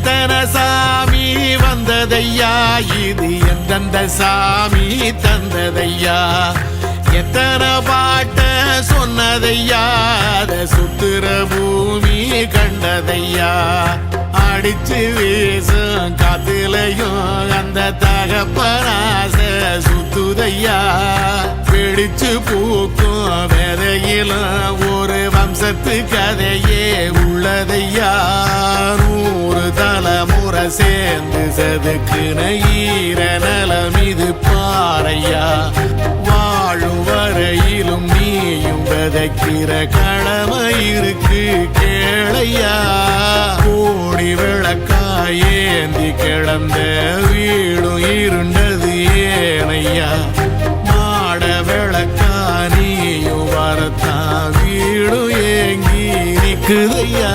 எத்தனை சாமி வந்ததையா, இது எந்தெந்த சாமி தந்ததையா, எத்தனை பாட்ட சொன்னதையா, அத சுத்துற பூமி கண்டதையா, அடிச்சு வீசும் காத்துலையும் அந்த தகப்பனாச சுத்துதையா, பிடிச்சு பூக்கும் விதையிலும் ஒரு வம்சத்து கதையே உள்ளதையா, 100 தலைமுறை சேர்ந்து செதுக்குன ஈர நலம் இது பாறையா, வாழும் வரையிலும் நீயும் விதைக்கிற கடமை இருக்கு கேளையா, கோடி விளக்காயேந்தி கிடந்த வீடும் இருண்டது ஏனையா, மாட விளக்கா நீயும் வரத்தான் வீடும் ஏங்கி நிக்குதையா.